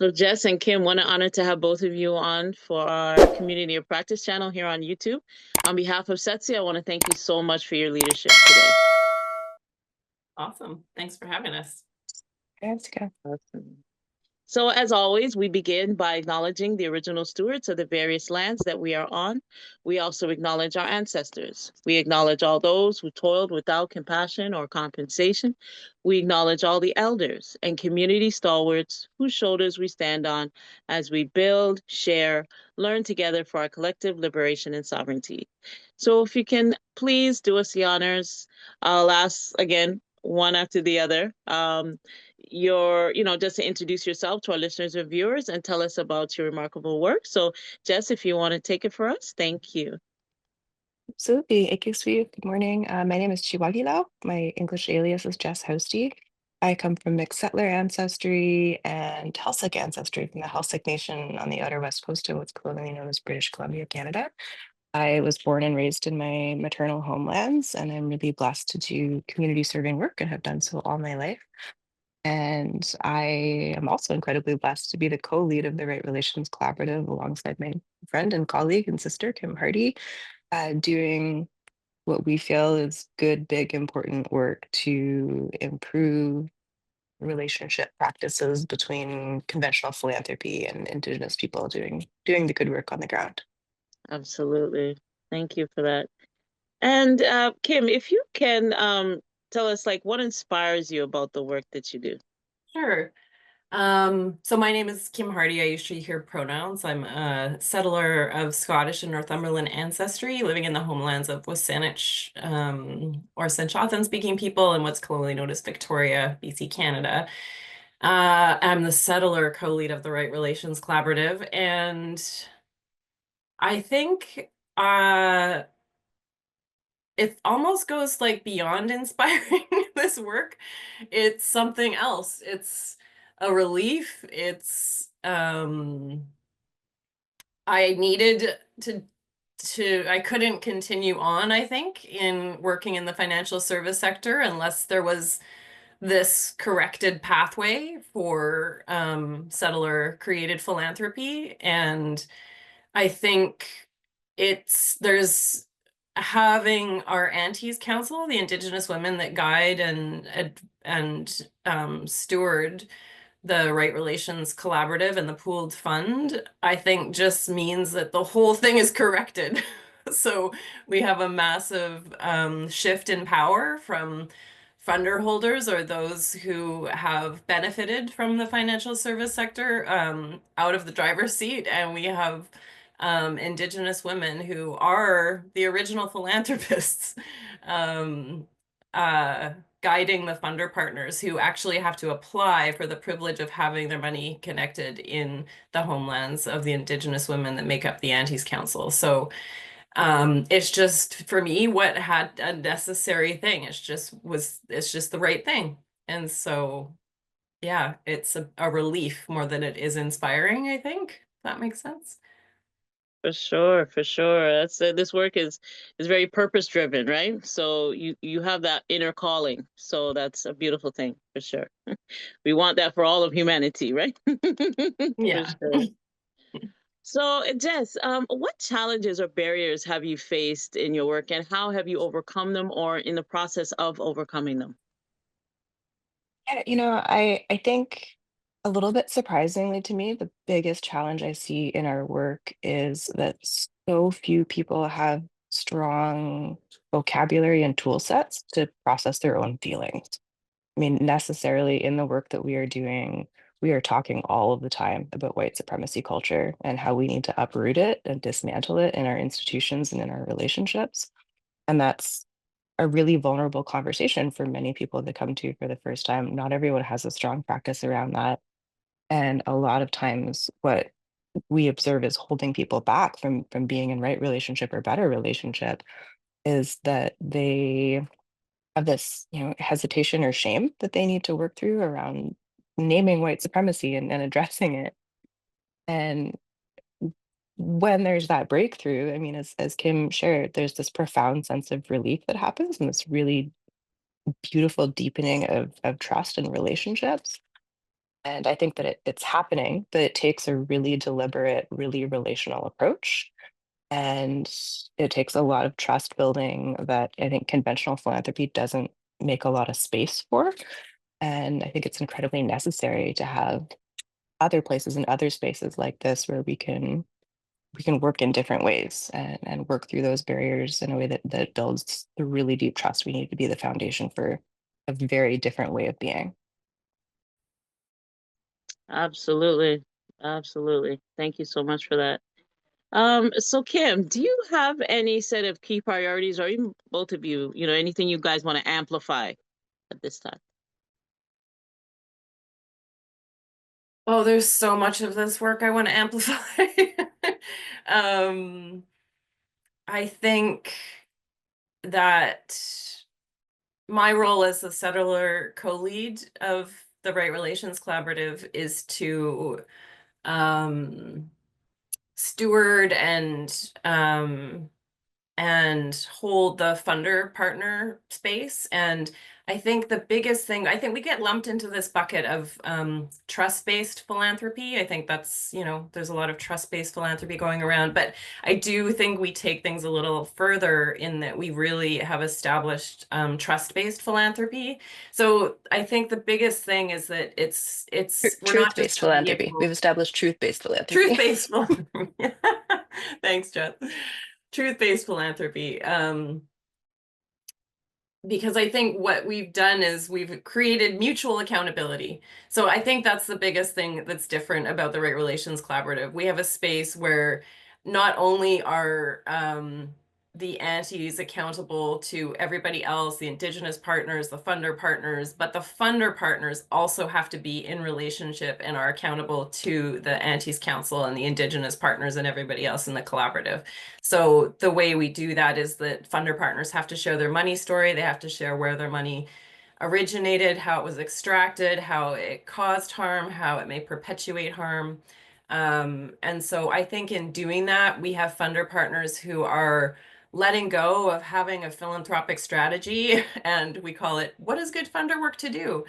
So Jess and Kim, want to honor to have both of you on for our Community of Practice channel here on YouTube. On behalf of Setsi, I want to thank you so much for your leadership today. Awesome. Thanks for having us. Let's go. Awesome. So, as always, we begin by acknowledging the original stewards of the various lands that we are on. We also acknowledge our ancestors. We acknowledge all those who toiled without compassion or compensation. We acknowledge all the elders and community stalwarts whose shoulders we stand on as we build, share, learn together for our collective liberation and sovereignty. So, if you can please do us the honors, I'll ask again, one after the other. Just to introduce yourself to our listeners and viewers and tell us about your remarkable work. So, Jess, if you want to take it for us, thank you. Absolutely. Good morning. My name is Chiwagilao. My English alias is Jess Housty. I come from mixed settler ancestry and Halsic ancestry from the Halsic Nation on the outer west coast of what's colonially known as British Columbia, Canada. I was born and raised in my maternal homelands, and I'm really blessed to do community serving work and have done so all my life. And I am also incredibly blessed to be the co-lead of the Right Relations Collaborative alongside my friend and colleague and sister, Kim Hardy, doing what we feel is good, big, important work to improve relationship practices between conventional philanthropy and Indigenous people doing the good work on the ground. Absolutely. Thank you for that. And Kim, if you can tell us, like, what inspires you about the work that you do? Sure. So my name is Kim Hardy. I usually hear pronouns. I'm a settler of Scottish and Northumberland ancestry, living in the homelands of Wasanich, or Senchothan speaking people in what's colonially known as Victoria, BC, Canada. I'm the settler co-lead of the Right Relations Collaborative, and I think it almost goes like beyond inspiring this work. It's something else. It's a relief. I needed I couldn't continue on, I think, in working in the financial service sector unless there was this corrected pathway for settler created philanthropy. And I think there's having our Aunties Council, the Indigenous women that guide and steward the Right Relations Collaborative and the pooled fund, I think just means that the whole thing is corrected. So we have a massive shift in power from funder holders or those who have benefited from the financial service sector out of the driver's seat, and we have Indigenous women who are the original philanthropists um, guiding the funder partners who actually have to apply for the privilege of having their money connected in the homelands of the Indigenous women that make up the Aunties Council. So it's just for me what had a necessary thing. It's just the right thing. And so yeah, it's a relief more than it is inspiring, I think. If that makes sense. For sure, for sure. That's this work is very purpose driven, right? So you have that inner calling. So that's a beautiful thing for sure. We want that for all of humanity, right? For Yeah. sure. So, Jess, what challenges or barriers have you faced in your work, and how have you overcome them, or in the process of overcoming them? Yeah, I think a little bit surprisingly to me, the biggest challenge I see in our work is that so few people have strong vocabulary and tool sets to process their own feelings. I mean, necessarily in the work that we are doing, we are talking all of the time about white supremacy culture and how we need to uproot it and dismantle it in our institutions and in our relationships. And that's a really vulnerable conversation for many people to come to for the first time. Not everyone has a strong practice around that. And a lot of times what we observe is holding people back from being in right relationship or better relationship is that they have this, hesitation or shame that they need to work through around naming white supremacy and addressing it. And when there's that breakthrough, I mean, as Kim shared, there's this profound sense of relief that happens and this really beautiful deepening of trust and relationships. And I think that it's happening, but it takes a really deliberate, really relational approach. And it takes a lot of trust building that I think conventional philanthropy doesn't make a lot of space for. And I think it's incredibly necessary to have other places and other spaces like this where we can work in different ways and work through those barriers in a way that builds the really deep trust we need to be the foundation for a very different way of being. Absolutely. Absolutely. Thank you so much for that. So Kim, do you have any set of key priorities, or even both of you, anything you guys want to amplify at this time? Oh, there's so much of this work I want to amplify. um, I think that my role as the settler co-lead of the Right Relations Collaborative is to steward and hold the funder partner space. And I think the biggest thing, I think we get lumped into this bucket of trust-based philanthropy. I think that's, there's a lot of trust-based philanthropy going around, but I do think we take things a little further in that we really have established trust-based philanthropy. So I think the biggest thing is that we're not just Truth-based a philanthropy. vehicle. We've established truth-based philanthropy. Truth-based philanthropy. Thanks, Jess. Truth-based philanthropy. Because I think what we've done is we've created mutual accountability. So I think that's the biggest thing that's different about the Right Relations Collaborative. We have a space where not only are the anties accountable to everybody else, the Indigenous partners, the funder partners, but the funder partners also have to be in relationship and are accountable to the Anties Council and the Indigenous partners and everybody else in the collaborative. So the way we do that is that funder partners have to share their money story. They have to share where their money originated, how it was extracted, how it caused harm, how it may perpetuate harm. And so I think in doing that, we have funder partners who are letting go of having a philanthropic strategy, and we call it, what is good funder work to do?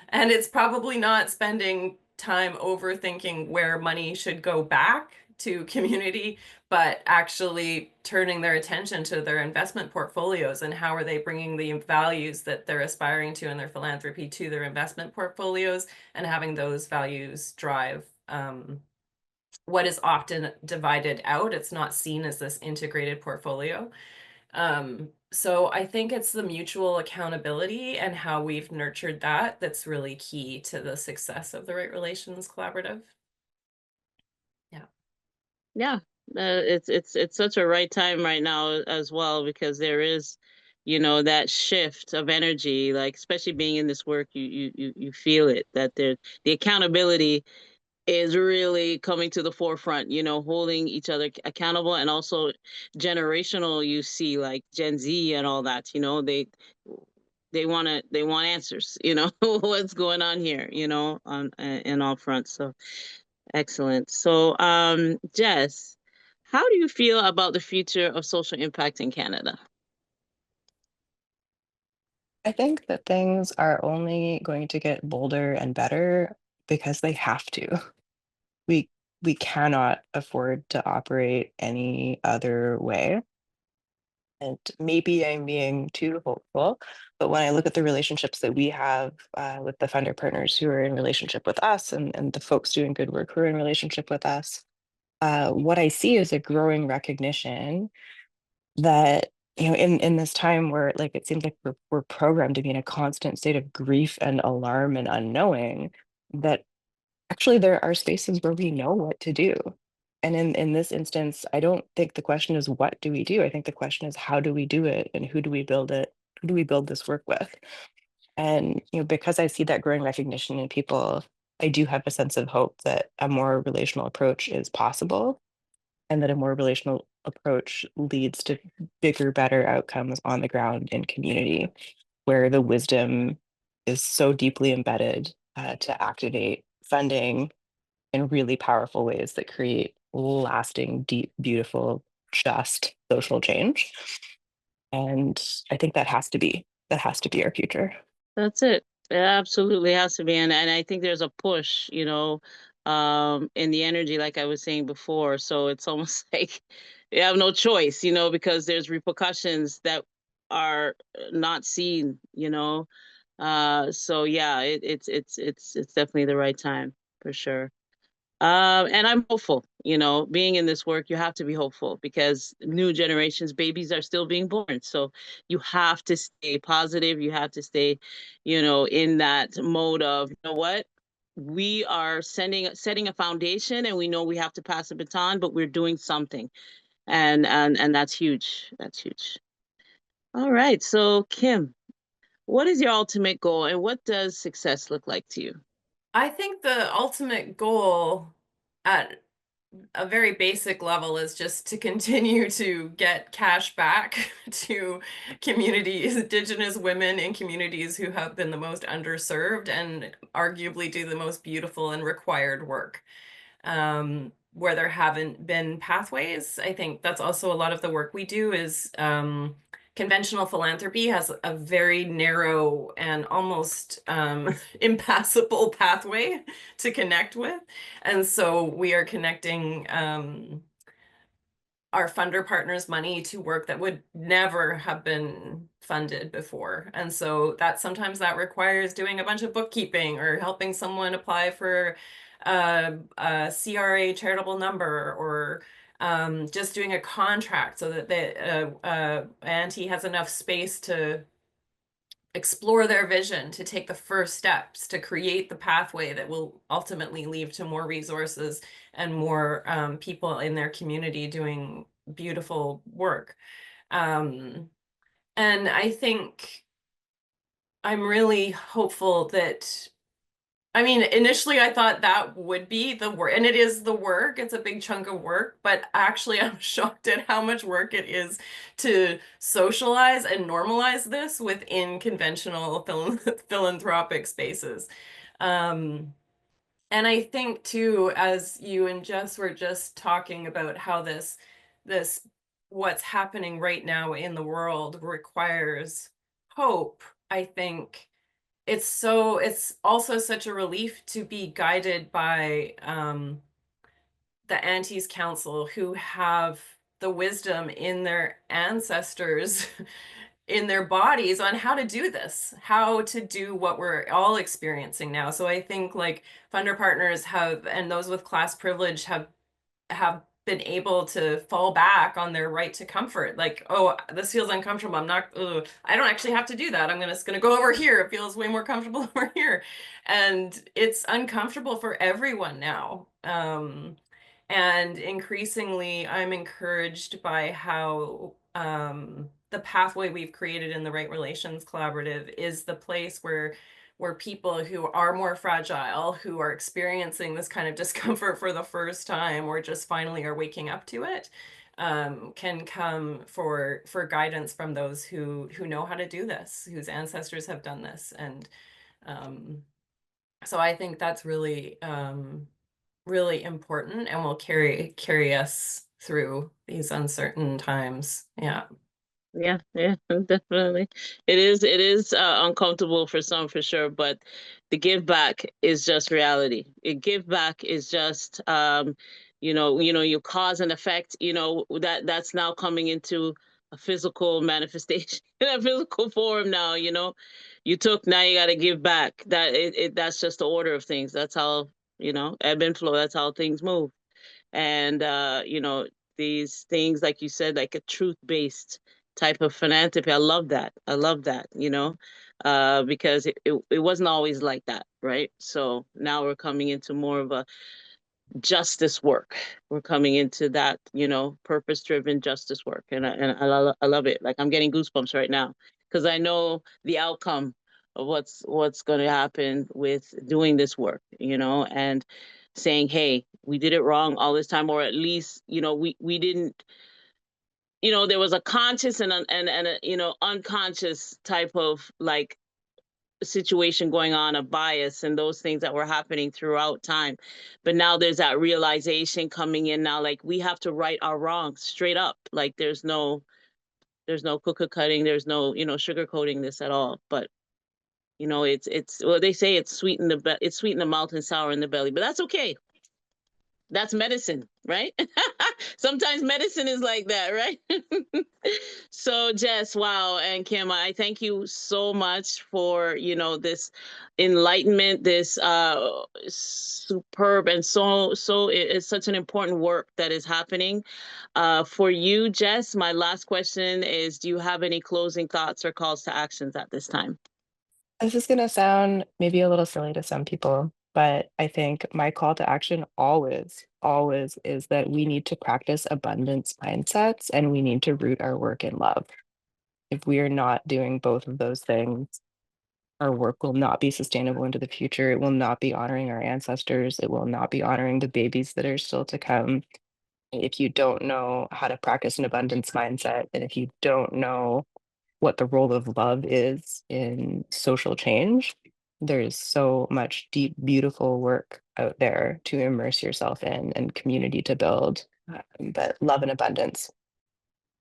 And it's probably not spending time overthinking where money should go back to community, but actually turning their attention to their investment portfolios and how are they bringing the values that they're aspiring to in their philanthropy to their investment portfolios, and having those values drive what is often divided out. It's not seen as this integrated portfolio. So I think it's the mutual accountability and how we've nurtured that that's really key to the success of the Right Relations Collaborative. Yeah. Yeah, it's such a right time right now as well, because there is, that shift of energy, like especially being in this work, you feel it, that the accountability is really coming to the forefront, holding each other accountable, and also generational, you see like Gen Z and all that, they want answers, what's going on here, on in all fronts. So excellent. So Jess, how do you feel about the future of social impact in Canada? I think that things are only going to get bolder and better because they have to. We we cannot afford to operate any other way. And maybe I'm being too hopeful, but when I look at the relationships that we have with the funder partners who are in relationship with us, and the folks doing good work who are in relationship with us, what I see is a growing recognition that, in this time where, like, it seems like we're programmed to be in a constant state of grief and alarm and unknowing, that actually there are spaces where we know what to do. And in this instance, I don't think the question is what do we do? I think the question is how do we do it, and who do we build it? Who do we build this work with? And because I see that growing recognition in people, I do have a sense of hope that a more relational approach is possible, and that a more relational approach leads to bigger, better outcomes on the ground in community, where the wisdom is so deeply embedded to activate funding in really powerful ways that create lasting, deep, beautiful, just social change. And I think that has to be our future. That's it. It absolutely has to be, and I think there's a push, in the energy, like I was saying before. So it's almost like you have no choice, because there's repercussions that are not seen, So yeah, it's definitely the right time for sure. And I'm hopeful, being in this work, you have to be hopeful because new generations, babies are still being born. So you have to stay positive. You have to stay, in that mode of, you know what? We are setting a foundation and we know we have to pass a baton, but we're doing something. And that's huge. That's huge. All right. So Kim, what is your ultimate goal and what does success look like to you? I think the ultimate goal at a very basic level is just to continue to get cash back to communities, Indigenous women in communities who have been the most underserved and arguably do the most beautiful and required work. Where there haven't been pathways. I think that's also a lot of the work we do is conventional philanthropy has a very narrow and almost impassable pathway to connect with. And so we are connecting our funder partners money to work that would never have been funded before. And so that sometimes that requires doing a bunch of bookkeeping or helping someone apply for a CRA charitable number or just doing a contract so that the auntie has enough space to explore their vision, to take the first steps, to create the pathway that will ultimately lead to more resources and more people in their community doing beautiful work. And I think I'm really hopeful that I mean, initially I thought that would be the work, and it is the work. It's a big chunk of work, but actually I'm shocked at how much work it is to socialize and normalize this within conventional philanthropic spaces. Um, and I think too, as you and Jess were just talking about how this what's happening right now in the world requires hope, I think it's also such a relief to be guided by the Aunties Council who have the wisdom in their ancestors in their bodies on how to do this, how to do what we're all experiencing now. So I think like funder partners have and those with class privilege have been able to fall back on their right to comfort. Like, oh, this feels uncomfortable. I'm not, ugh, I don't actually have to do that. I'm just gonna go over here. It feels way more comfortable over here. And it's uncomfortable for everyone now. And increasingly, I'm encouraged by how the pathway we've created in the Right Relations Collaborative is the place where people who are more fragile, who are experiencing this kind of discomfort for the first time, or just finally are waking up to it, can come for guidance from those who know how to do this, whose ancestors have done this, and um, so I think that's really really important, and will carry us through these uncertain times. Yeah. Yeah, yeah, definitely. It is uncomfortable for some for sure, but the give back is just reality. It give back is just your cause and effect, that's now coming into a physical manifestation in a physical form now, You took, now you gotta give back. That's just the order of things. That's how, ebb and flow, that's how things move. And these things, like you said, like a truth-based type of philanthropy, I love that. I love that, because it wasn't always like that, right? So now we're coming into more of a justice work. We're coming into that, purpose-driven justice work, and I love it. Like I'm getting goosebumps right now because I know the outcome of what's going to happen with doing this work, and saying, "Hey, we did it wrong all this time," or at least, we didn't. There was a conscious and a, unconscious type of like situation going on of bias and those things that were happening throughout time, but now there's that realization coming in now, like we have to right our wrongs straight up. Like there's no cookie cutting, there's no sugarcoating this at all. But You know, it's well, they say it's sweet in it's sweet in the mouth and sour in the belly, but that's okay. That's medicine, right? Sometimes medicine is like that, right? So Jess, wow, and Kim, I thank you so much for, this enlightenment, this superb and it's such an important work that is happening. For you, Jess, my last question is, do you have any closing thoughts or calls to actions at this time? This is going to sound maybe a little silly to some people, but I think my call to action always, always is that we need to practice abundance mindsets and we need to root our work in love. If we are not doing both of those things, our work will not be sustainable into the future. It will not be honoring our ancestors. It will not be honoring the babies that are still to come. If you don't know how to practice an abundance mindset, and if you don't know what the role of love is in social change, there's so much deep, beautiful work out there to immerse yourself in and community to build. But love and abundance,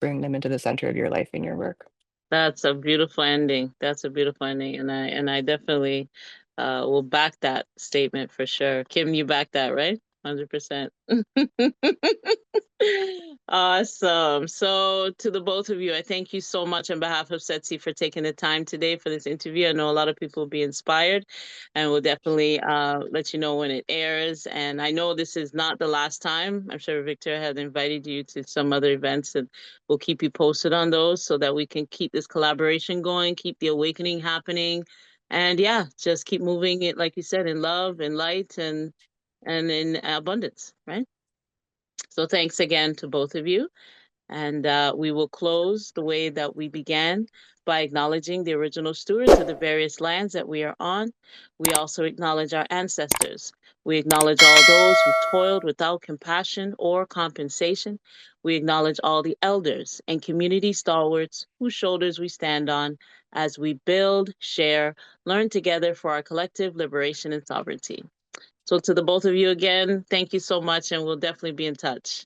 bring them into the center of your life and your work. That's a beautiful ending. That's a beautiful ending, and I definitely will back that statement for sure. Kim, you back that, right? 100%. Awesome. So to the both of you, I thank you so much on behalf of Setsi for taking the time today for this interview. I know a lot of people will be inspired, and we'll definitely let you know when it airs. And I know this is not the last time. I'm sure Victor had invited you to some other events, and we'll keep you posted on those so that we can keep this collaboration going, keep the awakening happening. And yeah, just keep moving it, like you said, in love and light and in abundance, right? So thanks again to both of you. And we will close the way that we began by acknowledging the original stewards of the various lands that we are on. We also acknowledge our ancestors. We acknowledge all those who toiled without compassion or compensation. We acknowledge all the elders and community stalwarts whose shoulders we stand on as we build, share, learn together for our collective liberation and sovereignty. So, to the both of you again, thank you so much, and we'll definitely be in touch.